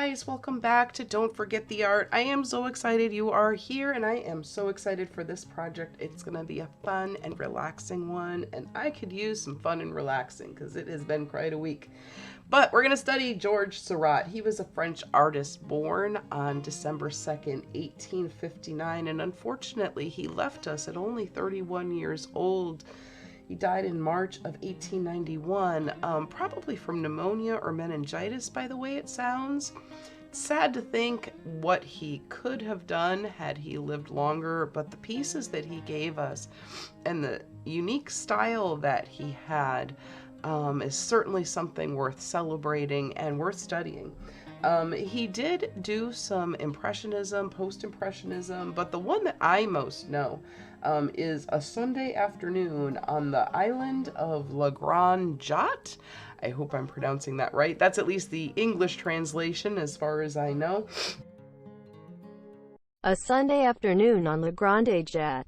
guys, welcome back to Don't Forget the Art. I am so excited you are here, and I am so excited for this project. It's gonna be a fun and relaxing one, and I could use some fun and relaxing because it has been quite a week. But we're gonna study George Seurat. He was a French artist born on December 2nd, 1859, and unfortunately he left us at only 31 years old. He died in March of 1891, probably from pneumonia or meningitis, by the way it sounds. It's sad to think what he could have done had he lived longer, but the pieces that he gave us and the unique style that he had is certainly something worth celebrating and worth studying. He did do some Impressionism, Post-Impressionism, but the one that I most know is A Sunday Afternoon on the Island of La Grande Jatte. I hope I'm pronouncing that right. That's at least the English translation as far as I know. A Sunday Afternoon on La Grande Jatte.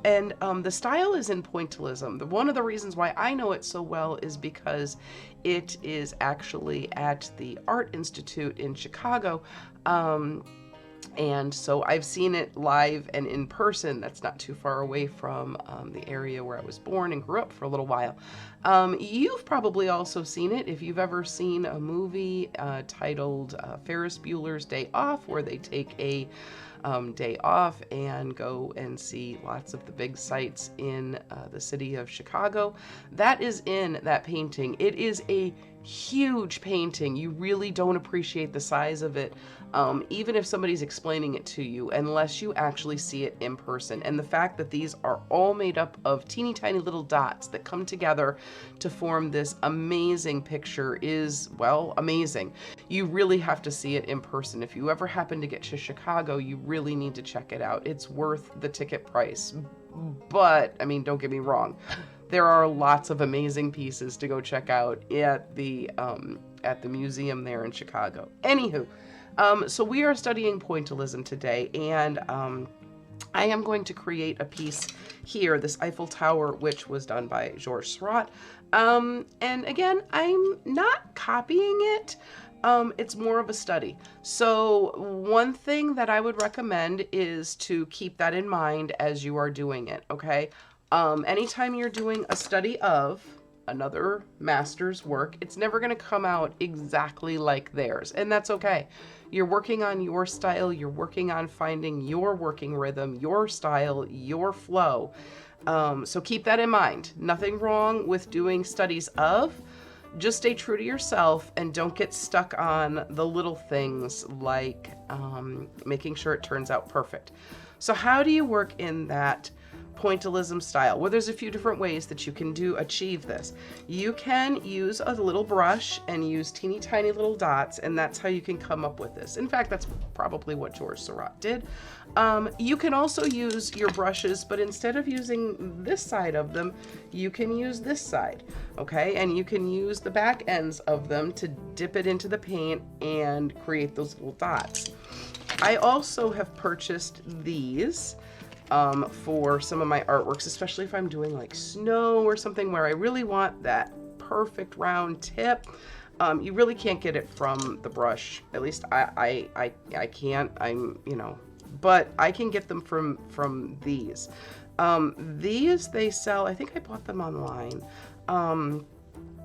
And the style is in Pointillism. One of the reasons why I know it so well is because it is actually at the Art Institute in Chicago. And so I've seen it live and in person. That's not too far away from the area where I was born and grew up for a little while. You've probably also seen it if you've ever seen a movie titled Ferris Bueller's Day Off, where they take a day off and go and see lots of the big sights in the city of Chicago. That is in that painting. It is a huge painting. You really don't appreciate the size of it, even if somebody's explaining it to you, unless you actually see it in person. And the fact that these are all made up of teeny tiny little dots that come together to form this amazing picture is, well, amazing. You really have to see it in person. If you ever happen to get to Chicago, you really need to check it out. It's worth the ticket price. But, I mean, don't get me wrong. There are lots of amazing pieces to go check out at the museum there in Chicago. Anywho, so we are studying Pointillism today, and I am going to create a piece here, this Eiffel Tower, which was done by George Seurat. And again, I'm not copying it. It's more of a study. So one thing that I would recommend is to keep that in mind as you are doing it, okay? Anytime you're doing a study of another master's work, it's never going to come out exactly like theirs, and that's okay. You're working on your style, you're working on finding your working rhythm, your style, your flow. So keep that in mind. Nothing wrong with doing studies of. Just stay true to yourself and don't get stuck on the little things like making sure it turns out perfect. So how do you work in that Pointillism style? Well, there's a few different ways that you can achieve this. You can use a little brush and use teeny tiny little dots, and that's how you can come up with this. In fact, that's probably what George Seurat did. You can also use your brushes, but instead of using this side of them, you can use this side, okay? And you can use the back ends of them to dip it into the paint and create those little dots. I also have purchased these for some of my artworks, especially if I'm doing like snow or something where I really want that perfect round tip. You really can't get it from the brush. At least I can't. But I can get them from these. These they sell. I think I bought them online.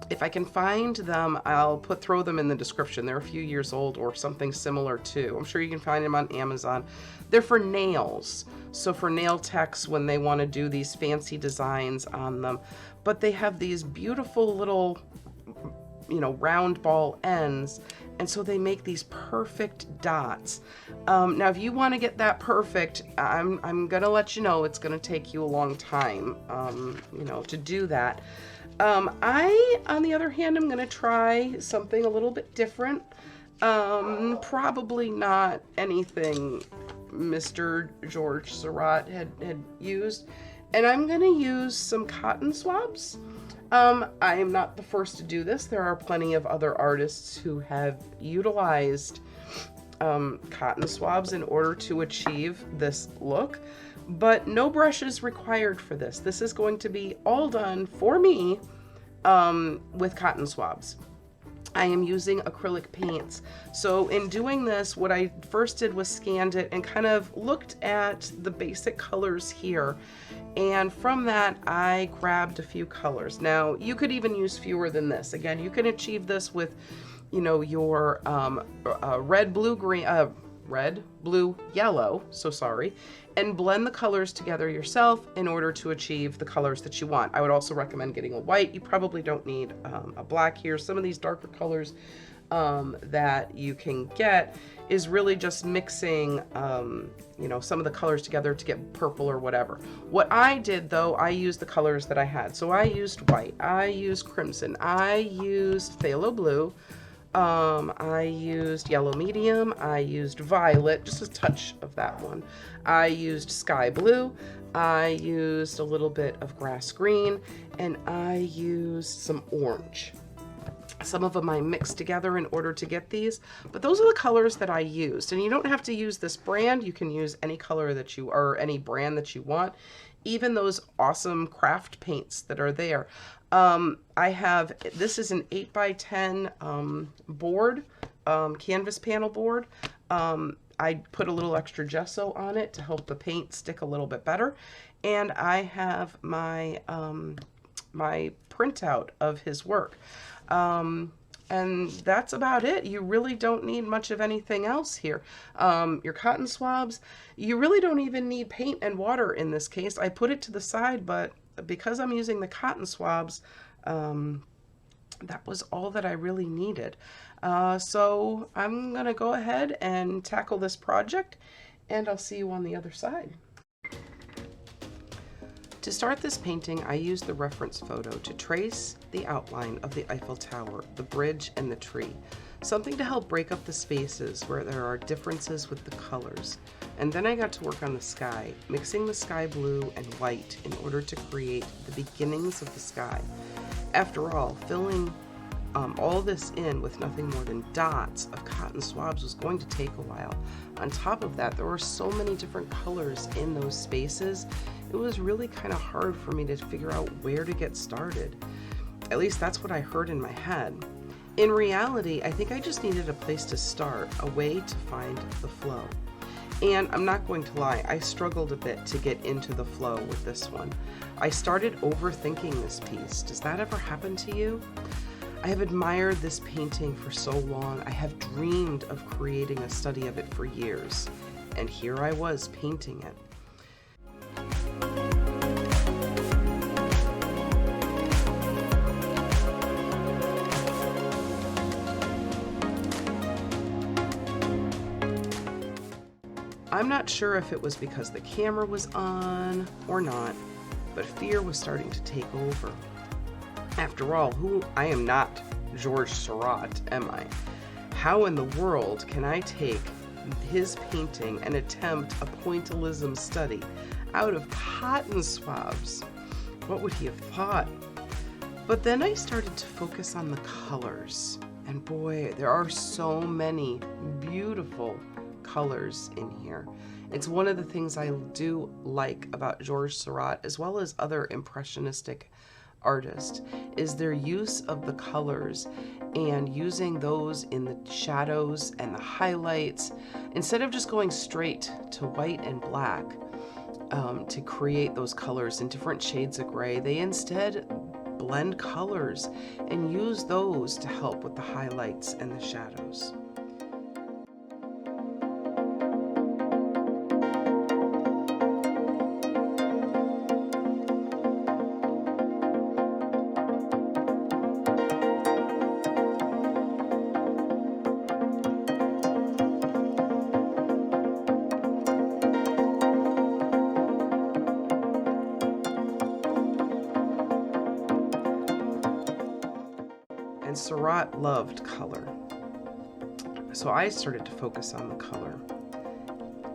If I can find them, I'll throw them in the description. They're a few years old or something similar too. I'm sure you can find them on Amazon. They're for nails. So for nail techs when they want to do these fancy designs on them. But they have these beautiful little, round ball ends. And so they make these perfect dots. Now, if you want to get that perfect, I'm going to let you know it's going to take you a long time, to do that. I, on the other hand, am going to try something a little bit different. Probably not anything Mr. George Seurat had used. And I'm going to use some cotton swabs. I am not the first to do this. There are plenty of other artists who have utilized cotton swabs in order to achieve this look. But no brushes required for this. This is going to be all done for me with cotton swabs. I am using acrylic paints. So in doing this, what I first did was scanned it and kind of looked at the basic colors here. And from that, I grabbed a few colors. Now, you could even use fewer than this. Again, you can achieve this with, you know, your red, blue, green, red, blue, yellow, and blend the colors together yourself in order to achieve the colors that you want. I would also recommend getting a white. You probably don't need a black here. Some of these darker colors that you can get is really just mixing, you know, some of the colors together to get purple or whatever. What I did though, I used the colors that I had. So I used white, I used crimson, I used phthalo blue, I used yellow medium, I used violet, just a touch of that one. I used sky blue, I used a little bit of grass green, and I used some orange. Some of them I mixed together in order to get these, but those are the colors that I used. And you don't have to use this brand. You can use any color that you, or any brand that you want, even those awesome craft paints that are there. I have, this is an 8x10 board, canvas panel board. I put a little extra gesso on it to help the paint stick a little bit better. And I have my, my printout of his work. And that's about it. You really don't need much of anything else here. Your cotton swabs, you really don't even need paint and water in this case. I put it to the side, but because I'm using the cotton swabs, that was all that I really needed. So I'm gonna go ahead and tackle this project, and I'll see you on the other side. To start this painting, I used the reference photo to trace the outline of the Eiffel Tower, the bridge, and the tree, something to help break up the spaces where there are differences with the colors. And then I got to work on the sky, mixing the sky blue and white in order to create the beginnings of the sky. After all, filling all this in with nothing more than dots of cotton swabs was going to take a while. On top of that, there were so many different colors in those spaces. It was really kind of hard for me to figure out where to get started. At least that's what I heard in my head. In reality, I think I just needed a place to start, a way to find the flow. And I'm not going to lie, I struggled a bit to get into the flow with this one. I started overthinking this piece. Does that ever happen to you? I have admired this painting for so long. I have dreamed of creating a study of it for years. And here I was painting it. I'm not sure if it was because the camera was on or not, but fear was starting to take over. After all, I am not George Seurat, am I? How in the world can I take his painting and attempt a pointillism study out of cotton swabs? What would he have thought? But then I started to focus on the colors, and boy, there are so many beautiful colors in here. It's one of the things I do like about George Seurat, as well as other impressionistic artists, is their use of the colors and using those in the shadows and the highlights instead of just going straight to white and black to create those colors in different shades of gray. They instead blend colors and use those to help with the highlights and the shadows. And Seurat loved color. So I started to focus on the color.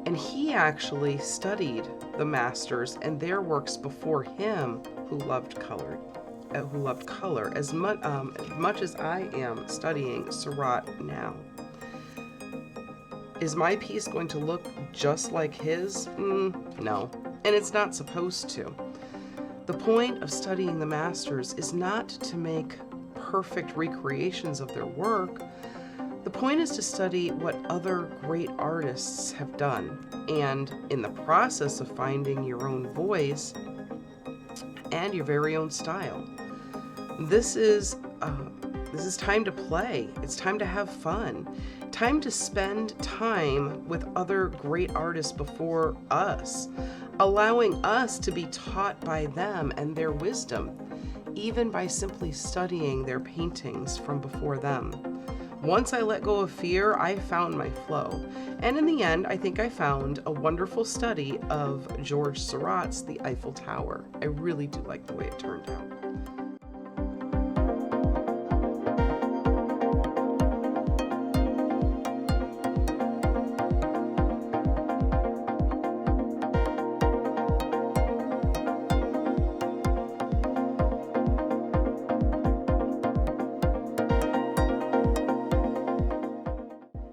And he actually studied the masters and their works before him who loved color as much as I am studying Seurat now. Is my piece going to look just like his? No. And it's not supposed to. The point of studying the masters is not to make perfect recreations of their work. The point is to study what other great artists have done, and in the process of finding your own voice and your very own style. This is time to play. It's time to have fun. Time to spend time with other great artists before us, allowing us to be taught by them and their wisdom, even by simply studying their paintings from before them. Once I let go of fear, I found my flow. And in the end, I think I found a wonderful study of George Seurat's The Eiffel Tower. I really do like the way it turned out.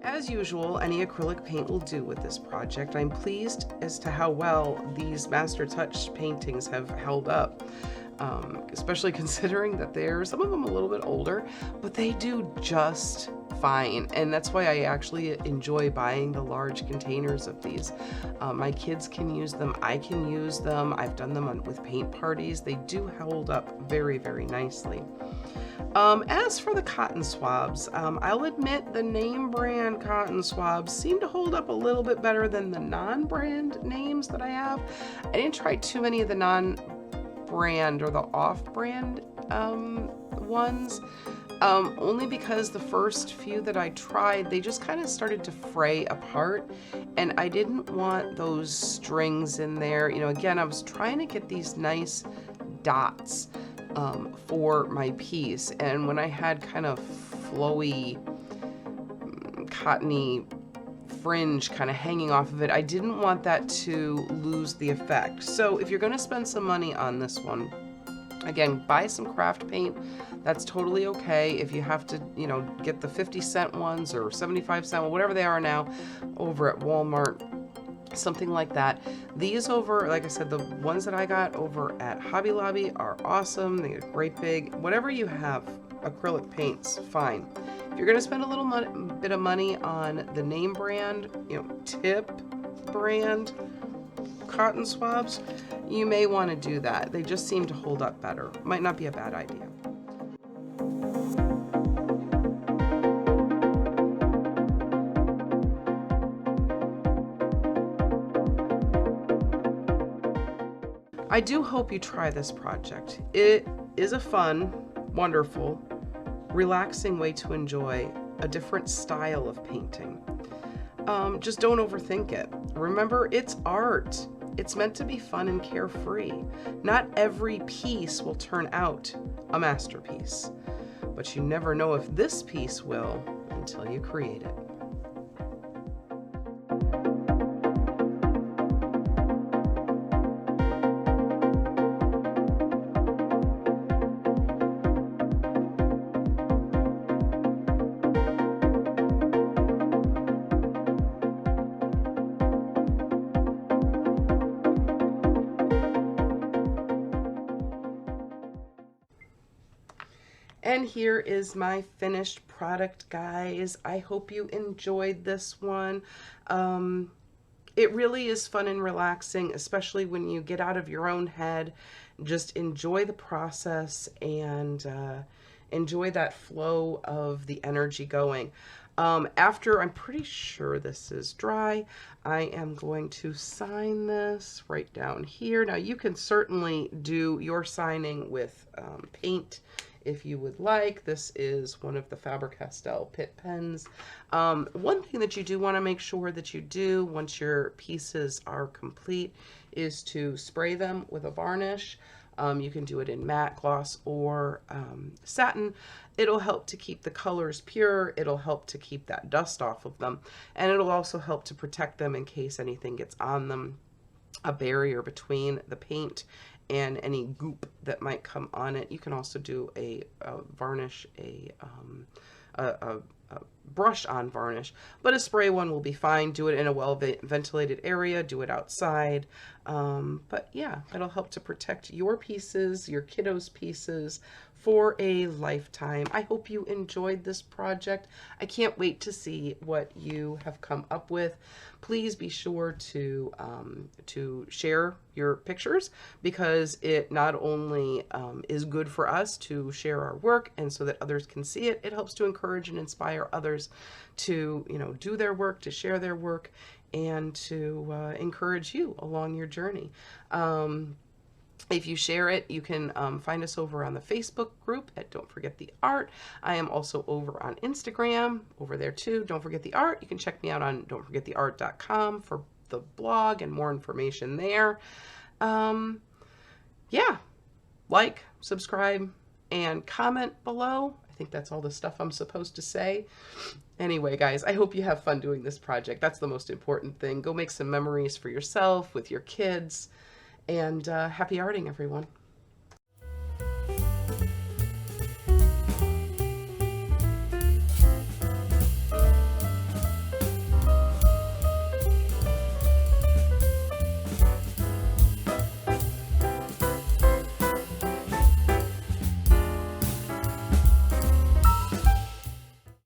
As usual, any acrylic paint will do with this project. I'm pleased as to how well these Master Touch paintings have held up, especially considering that some of them a little bit older, but they do just fine. And that's why I actually enjoy buying the large containers of these. My kids can use them. I can use them. I've done them with paint parties. They do hold up very, very nicely. As for the cotton swabs, I'll admit the name brand cotton swabs seem to hold up a little bit better than the non-brand names that I have. I didn't try too many of the non-brand or the off-brand ones, only because the first few that I tried, they just kind of started to fray apart, and I didn't want those strings in there. You know, again, I was trying to get these nice dots for my piece, and when I had kind of flowy, cottony fringe kind of hanging off of it, I didn't want that to lose the effect. So if you're going to spend some money on this one, again, buy some craft paint. That's totally okay. If you have to, you know, get the 50-cent ones or 75-cent, whatever they are now, over at Walmart, something like that. These over, like I said, the ones that I got over at Hobby Lobby are awesome. They're great big. Whatever you have, acrylic paints, fine. If you're going to spend a little bit of money on the name brand, you know, tip brand cotton swabs, you may want to do that. They just seem to hold up better. Might not be a bad idea. I do hope you try this project. It is a fun, wonderful, relaxing way to enjoy a different style of painting. Just don't overthink it. Remember, it's art. It's meant to be fun and carefree. Not every piece will turn out a masterpiece, but you never know if this piece will until you create it. And here is my finished product, guys. I hope you enjoyed this one. It really is fun and relaxing, especially when you get out of your own head. Just enjoy the process and enjoy that flow of the energy going. After, I'm pretty sure this is dry, I am going to sign this right down here. Now, you can certainly do your signing with paint if you would like. This is one of the Faber-Castell Pitt pens. One thing that you do want to make sure that you do once your pieces are complete is to spray them with a varnish. You can do it in matte, gloss, or satin. It'll help to keep the colors pure. It'll help to keep that dust off of them. And it'll also help to protect them in case anything gets on them, a barrier between the paint and any goop that might come on it. You can also do a varnish, a brush on varnish, but a spray one will be fine. Do it in a well ventilated area, do it outside. But yeah, it'll help to protect your pieces, your kiddos' pieces for a lifetime. I hope you enjoyed this project. I can't wait to see what you have come up with. Please be sure to share your pictures, because it not only is good for us to share our work and so that others can see it, it helps to encourage and inspire others to, you know, do their work, to share their work, and to encourage you along your journey. If you share it, you can find us over on the Facebook group at Don't Forget the Art. I am also over on Instagram, over there too. Don't Forget the Art. You can check me out on don'tforgettheart.com for the blog and more information there. Yeah, like, subscribe, and comment below. I think that's all the stuff I'm supposed to say. Anyway, guys, I hope you have fun doing this project. That's the most important thing. Go make some memories for yourself, with your kids. And happy arting, everyone.